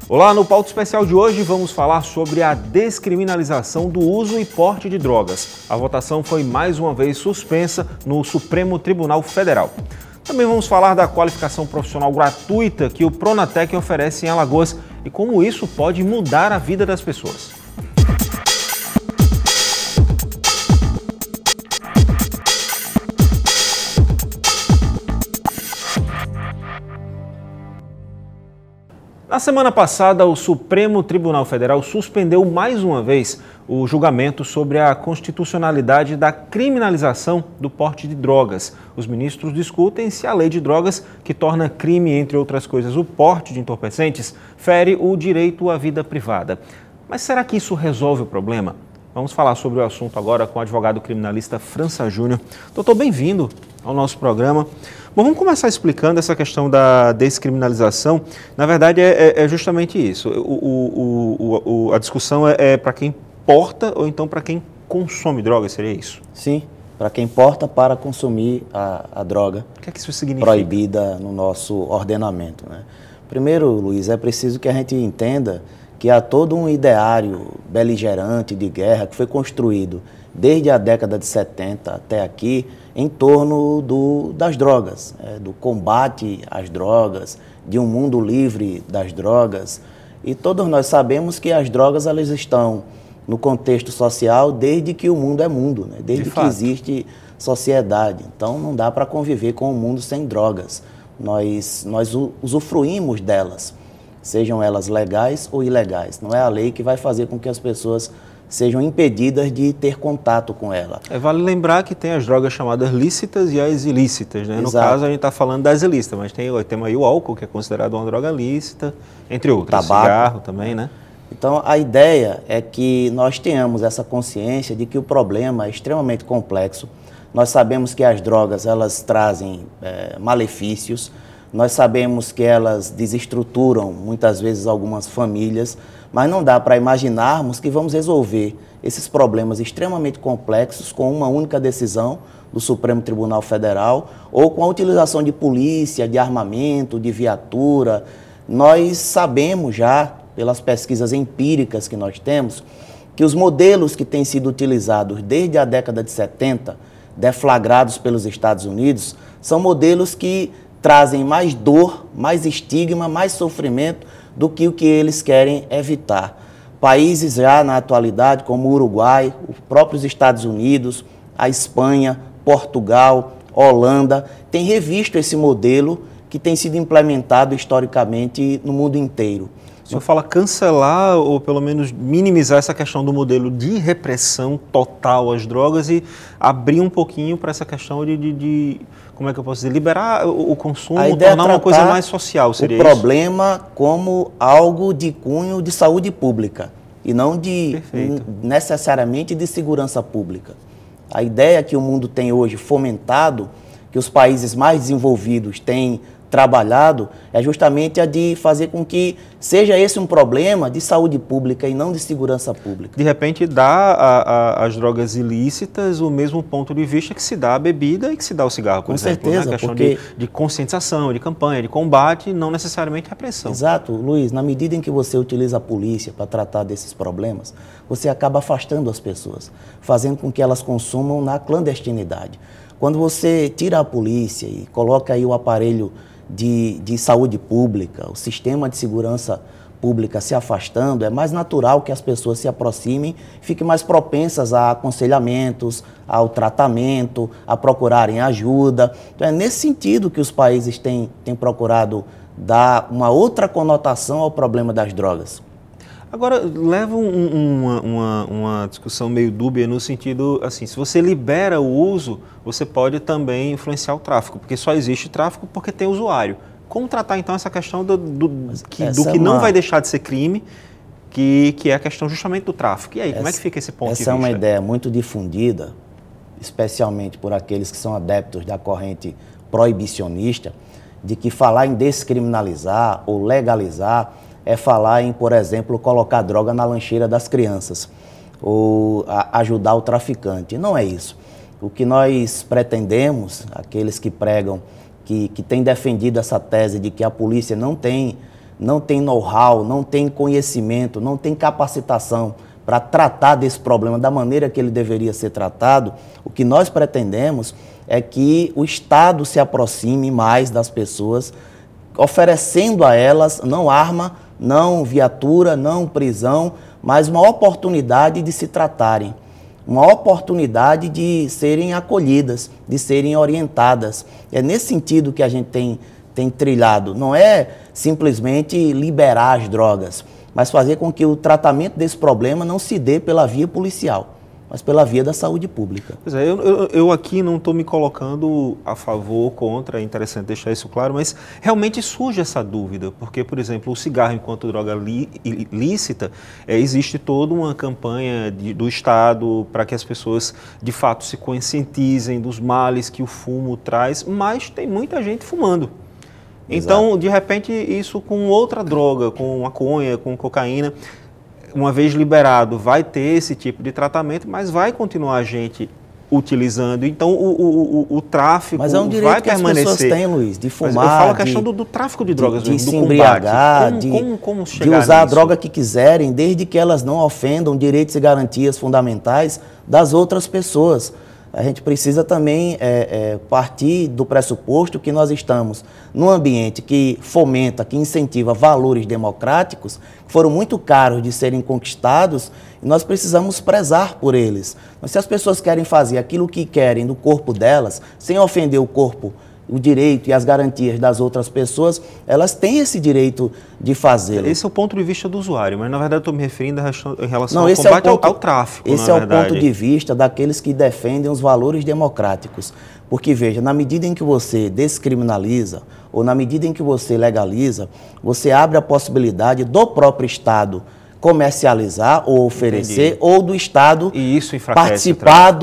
Olá, no Pauta Especial de hoje vamos falar sobre a descriminalização do uso e porte de drogas. A votação foi mais uma vez suspensa no Supremo Tribunal Federal. Também vamos falar da qualificação profissional gratuita que o Pronatec oferece em Alagoas e como isso pode mudar a vida das pessoas. Na semana passada, o Supremo Tribunal Federal suspendeu mais uma vez o julgamento sobre a constitucionalidade da criminalização do porte de drogas. Os ministros discutem se a lei de drogas, que torna crime, entre outras coisas, o porte de entorpecentes, fere o direito à vida privada. Mas será que isso resolve o problema? Vamos falar sobre o assunto agora com o advogado criminalista França Júnior. Doutor, bem-vindo ao nosso programa. Bom, vamos começar explicando essa questão da descriminalização. Na verdade, é justamente isso. A discussão é para quem porta ou então para quem consome droga, seria isso? Sim, para quem porta para consumir a droga. O que é que isso significa? Proibida no nosso ordenamento, né? Primeiro, Luiz, é preciso que a gente entenda que há todo um ideário beligerante de guerra que foi construído desde a década de 70 até aqui em torno das drogas, do combate às drogas, de um mundo livre das drogas. E todos nós sabemos que as drogas elas estão no contexto social desde que o mundo é mundo, né? Desde que existe sociedade. Então não dá para conviver com um mundo sem drogas. Nós usufruímos delas, sejam elas legais ou ilegais. Não é a lei que vai fazer com que as pessoas sejam impedidas de ter contato com ela. Vale lembrar que tem as drogas chamadas lícitas e as ilícitas, né? No Exato. caso, a gente está falando das ilícitas, mas tem aí o álcool, que é considerado uma droga lícita, entre outras. Tabaco. Cigarro também, né? Então, a ideia é que nós tenhamos essa consciência de que o problema é extremamente complexo. Nós sabemos que as drogas, elas trazem malefícios. Nós sabemos que elas desestruturam, muitas vezes, algumas famílias, mas não dá para imaginarmos que vamos resolver esses problemas extremamente complexos com uma única decisão do Supremo Tribunal Federal ou com a utilização de polícia, de armamento, de viatura. Nós sabemos já, pelas pesquisas empíricas que nós temos, que os modelos que têm sido utilizados desde a década de 70, deflagrados pelos Estados Unidos, são modelos que trazem mais dor, mais estigma, mais sofrimento do que o que eles querem evitar. Países já na atualidade, como o Uruguai, os próprios Estados Unidos, a Espanha, Portugal, Holanda, têm revisto esse modelo que tem sido implementado historicamente no mundo inteiro. O senhor fala cancelar ou pelo menos minimizar essa questão do modelo de repressão total às drogas e abrir um pouquinho para essa questão de como é que eu posso dizer, liberar o consumo, tornar uma coisa mais social, seria isso? O problema como algo de cunho de saúde pública e não necessariamente de segurança pública. A ideia que o mundo tem hoje fomentado, que os países mais desenvolvidos têm trabalhado, é justamente a de fazer com que seja esse um problema de saúde pública e não de segurança pública. De repente dá às drogas ilícitas o mesmo ponto de vista que se dá à bebida e que se dá ao cigarro, por exemplo. Com certeza, né? A questão porque de conscientização, de campanha, de combate, não necessariamente repressão. Exato, Luiz, na medida em que você utiliza a polícia para tratar desses problemas, você acaba afastando as pessoas, fazendo com que elas consumam na clandestinidade. Quando você tira a polícia e coloca aí o aparelho de saúde pública, o sistema de segurança pública se afastando, é mais natural que as pessoas se aproximem, fiquem mais propensas a aconselhamentos, ao tratamento, a procurarem ajuda. Então é nesse sentido que os países têm procurado dar uma outra conotação ao problema das drogas. Agora, leva uma discussão meio dúbia no sentido, assim, se você libera o uso, você pode também influenciar o tráfico, porque só existe tráfico porque tem usuário. Como tratar, então, essa questão do que não vai deixar de ser crime, que é a questão justamente do tráfico? E aí, como é que fica esse ponto de vista? Essa é uma ideia muito difundida, especialmente por aqueles que são adeptos da corrente proibicionista, de que falar em descriminalizar ou legalizar é falar em, por exemplo, colocar droga na lancheira das crianças ou ajudar o traficante. Não é isso. O que nós pretendemos, aqueles que pregam, que têm defendido essa tese de que a polícia não tem não tem know-how, não tem conhecimento, não tem capacitação para tratar desse problema da maneira que ele deveria ser tratado, o que nós pretendemos é que o Estado se aproxime mais das pessoas, oferecendo a elas não arma, não viatura, não prisão, mas uma oportunidade de se tratarem, uma oportunidade de serem acolhidas, de serem orientadas. É nesse sentido que a gente tem trilhado, não é simplesmente liberar as drogas, mas fazer com que o tratamento desse problema não se dê pela via policial, mas pela via da saúde pública. Pois é, eu aqui não estou me colocando a favor ou contra, é interessante deixar isso claro, mas realmente surge essa dúvida, porque, por exemplo, o cigarro enquanto droga lícita, existe toda uma campanha do Estado para que as pessoas, de fato, se conscientizem dos males que o fumo traz, mas tem muita gente fumando. Então, Exato. De repente, isso com outra droga, com maconha, com cocaína, uma vez liberado, vai ter esse tipo de tratamento, mas vai continuar a gente utilizando. Então, o tráfico vai permanecer. Mas é um direito que as pessoas têm, Luiz, de fumar. Mas eu falo a questão do tráfico de drogas, de se embriagar, de usar a droga que quiserem, desde que elas não ofendam direitos e garantias fundamentais das outras pessoas. A gente precisa também partir do pressuposto que nós estamos num ambiente que fomenta, que incentiva valores democráticos, que foram muito caros de serem conquistados, e nós precisamos prezar por eles. Mas se as pessoas querem fazer aquilo que querem do corpo delas, sem ofender o corpo, o direito e as garantias das outras pessoas, elas têm esse direito de fazê-lo. Esse é o ponto de vista do usuário, mas na verdade eu estou me referindo em relação ao combate ao tráfico. Esse é o ponto de vista daqueles que defendem os valores democráticos. Porque, veja, na medida em que você descriminaliza, ou na medida em que você legaliza, você abre a possibilidade do próprio Estado comercializar ou oferecer, Entendi. Ou do Estado participar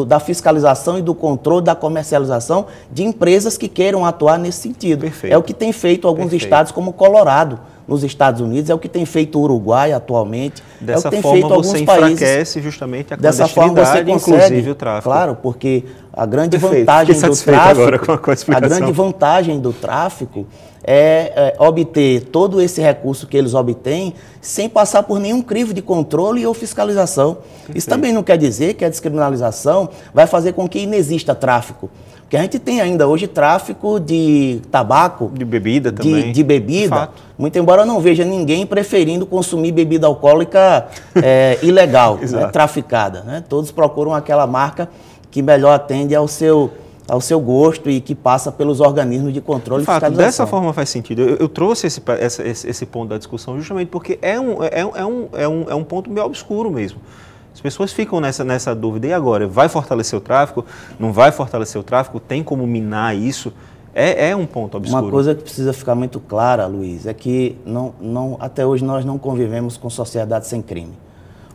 da fiscalização e do controle da comercialização de empresas que queiram atuar nesse sentido. Perfeito. É o que tem feito alguns estados, como Colorado, nos Estados Unidos, é o que tem feito o Uruguai atualmente, dessa é o que tem forma feito alguns países. Enfraquece justamente a dessa forma você consegue, inclusive o tráfico. Claro, porque a grande vantagem do tráfico, agora com a explicação. A grande vantagem do tráfico é obter todo esse recurso que eles obtêm sem passar por nenhum crivo de controle ou fiscalização. Perfeito. Isso também não quer dizer que a descriminalização vai fazer com que inexista tráfico. Porque a gente tem ainda hoje tráfico de tabaco, de bebida também. De bebida. Muito embora eu não veja ninguém preferindo consumir bebida alcoólica ilegal, né, traficada. Né? Todos procuram aquela marca que melhor atende ao seu gosto e que passa pelos organismos de controle e fiscalização. Dessa forma faz sentido. Eu trouxe esse ponto da discussão justamente porque é um ponto meio obscuro mesmo. As pessoas ficam nessa dúvida. E agora? Vai fortalecer o tráfico? Não vai fortalecer o tráfico? Tem como minar isso? É um ponto obscuro. Uma coisa que precisa ficar muito clara, Luiz, é que até hoje nós não convivemos com sociedade sem crime.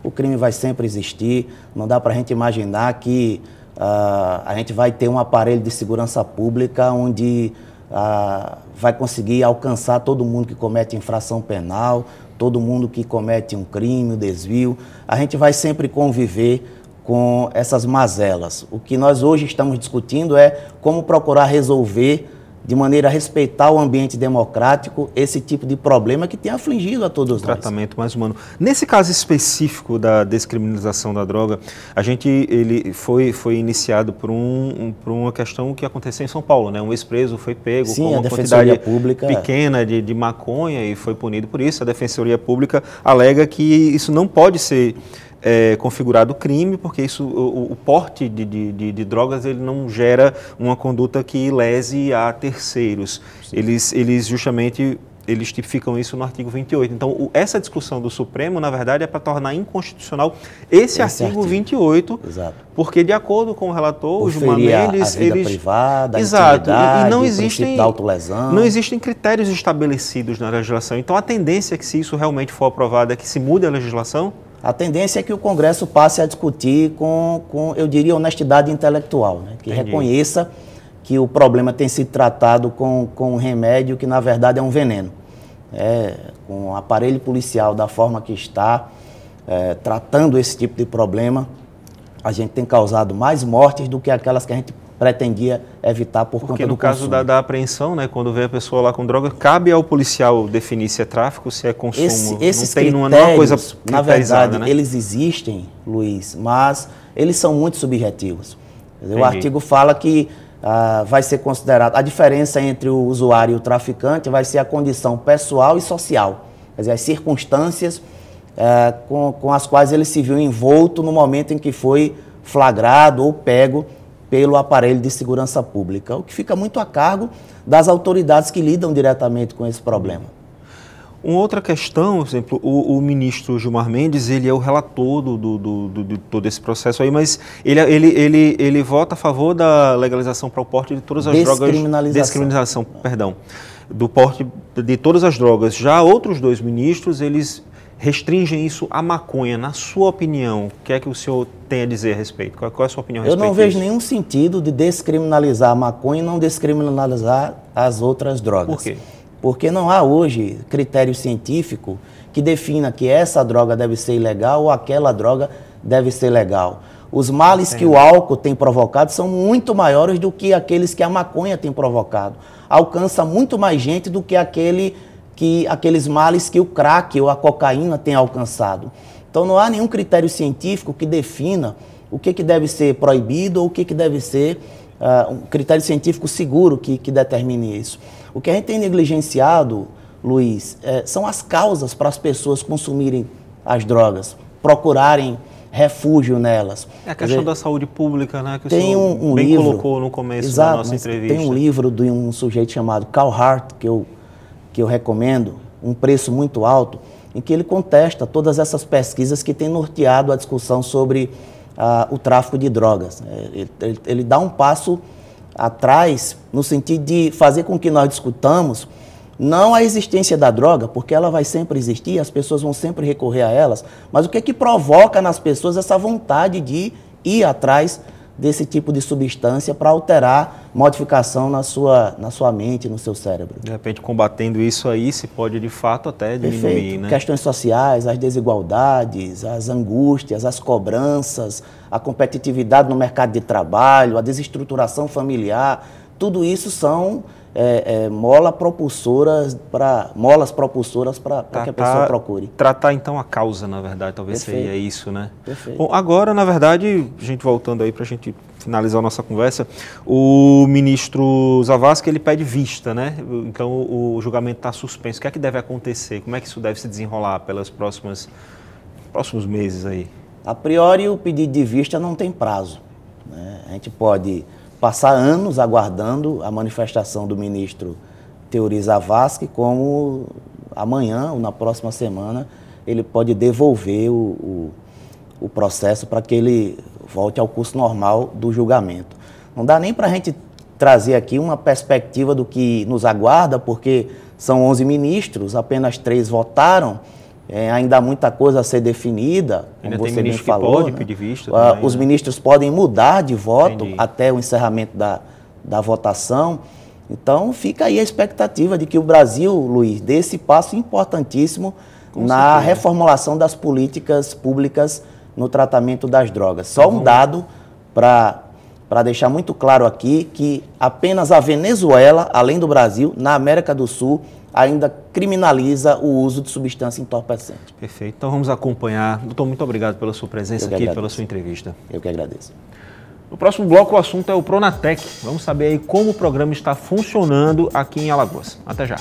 O crime vai sempre existir. Não dá para a gente imaginar que a gente vai ter um aparelho de segurança pública onde vai conseguir alcançar todo mundo que comete infração penal, todo mundo que comete um crime, um desvio. A gente vai sempre conviver com essas mazelas. O que nós hoje estamos discutindo é como procurar resolver de maneira a respeitar o ambiente democrático esse tipo de problema que tem afligido a todos nós. Tratamento mais humano. Nesse caso específico da descriminalização da droga, ele foi iniciado por uma questão que aconteceu em São Paulo, né? Um ex-preso foi pego com uma quantidade pequena de maconha e foi punido por isso. A Defensoria Pública alega que isso não pode ser configurado crime, porque o porte de drogas ele não gera uma conduta que lese a terceiros. Eles justamente tipificam isso no artigo 28. Então, essa discussão do Supremo, na verdade, é para tornar inconstitucional esse artigo 28, Exato. Porque, de acordo com o relator, o Gilmar Mendes, a vida privada, a Exato. E não existem, da autolesão. Não existem critérios estabelecidos na legislação. Então, a tendência é que, se isso realmente for aprovado, é que se mude a legislação? A tendência é que o Congresso passe a discutir com eu diria, honestidade intelectual, né? Que Entendi. Reconheça que o problema tem sido tratado com um remédio que, na verdade, é um veneno. Com o aparelho policial da forma que está, tratando esse tipo de problema, a gente tem causado mais mortes do que aquelas que a gente pretendia evitar por conta do consumo. Porque no caso da apreensão, né, quando vê a pessoa lá com droga, cabe ao policial definir se é tráfico, se é consumo. Esses não é critérios, coisa na verdade, né? eles existem, Luiz, mas eles são muito subjetivos. O artigo fala que vai ser considerado, a diferença entre o usuário e o traficante vai ser a condição pessoal e social, quer dizer, as circunstâncias com as quais ele se viu envolto no momento em que foi flagrado ou pego pelo aparelho de segurança pública, o que fica muito a cargo das autoridades que lidam diretamente com esse problema. Uma outra questão, por exemplo, o ministro Gilmar Mendes, ele é o relator de todo esse processo aí, mas ele vota a favor da legalização para o porte de todas as drogas... Descriminalização, perdão. Do porte de todas as drogas. Já outros dois ministros, eles restringem isso à maconha. Na sua opinião, o que é que o senhor tem a dizer a respeito? Qual é a sua opinião a respeito disso? Eu não vejo nenhum sentido de descriminalizar a maconha e não descriminalizar as outras drogas. Por quê? Porque não há hoje critério científico que defina que essa droga deve ser ilegal ou aquela droga deve ser legal. Os males que o álcool tem provocado são muito maiores do que aqueles que a maconha tem provocado. Alcança muito mais gente do que aqueles males que o crack ou a cocaína tem alcançado. Então não há nenhum critério científico que defina o que deve ser proibido ou o que deve ser um critério científico seguro que determine isso. O que a gente tem negligenciado, Luiz, são as causas para as pessoas consumirem as drogas, procurarem refúgio nelas. É a questão da saúde pública, né? Que tem o senhor bem colocou no começo da nossa entrevista. Tem um livro de um sujeito chamado Carl Hart, que eu recomendo, Um Preço Muito Alto, em que ele contesta todas essas pesquisas que têm norteado a discussão sobre o tráfico de drogas. Ele dá um passo atrás no sentido de fazer com que nós discutamos não a existência da droga, porque ela vai sempre existir, as pessoas vão sempre recorrer a elas, mas o que é que provoca nas pessoas essa vontade de ir atrás desse tipo de substância para alterar modificação na sua mente, no seu cérebro. De repente, combatendo isso aí, se pode de fato até diminuir, Perfeito. Né? Questões sociais, as desigualdades, as angústias, as cobranças, a competitividade no mercado de trabalho, a desestruturação familiar, tudo isso são molas propulsoras para que a pessoa procure. Tratar então a causa, na verdade, talvez seria isso, né? Perfeito. Bom, agora, na verdade, a gente voltando aí para a gente finalizar a nossa conversa, o ministro Zavascki, ele pede vista, né? Então o julgamento está suspenso. O que é que deve acontecer? Como é que isso deve se desenrolar pelos próximos meses aí? A priori, o pedido de vista não tem prazo, né? A gente pode passar anos aguardando a manifestação do ministro Teori Zavascki, como amanhã ou na próxima semana ele pode devolver o processo para que ele volte ao curso normal do julgamento. Não dá nem para a gente trazer aqui uma perspectiva do que nos aguarda, porque são 11 ministros, apenas 3 votaram, ainda há muita coisa a ser definida, como você bem falou. Pode pedir vista também, os ministros podem mudar de voto Entendi. até o encerramento da votação. Então, fica aí a expectativa de que o Brasil, Luiz, dê esse passo importantíssimo na reformulação das políticas públicas no tratamento das drogas. Só um dado para deixar muito claro aqui, que apenas a Venezuela, além do Brasil, na América do Sul, ainda criminaliza o uso de substância entorpecente. Perfeito. Então vamos acompanhar. Doutor, muito obrigado pela sua presença aqui, pela sua entrevista. Eu que agradeço. No próximo bloco o assunto é o Pronatec. Vamos saber aí como o programa está funcionando aqui em Alagoas. Até já.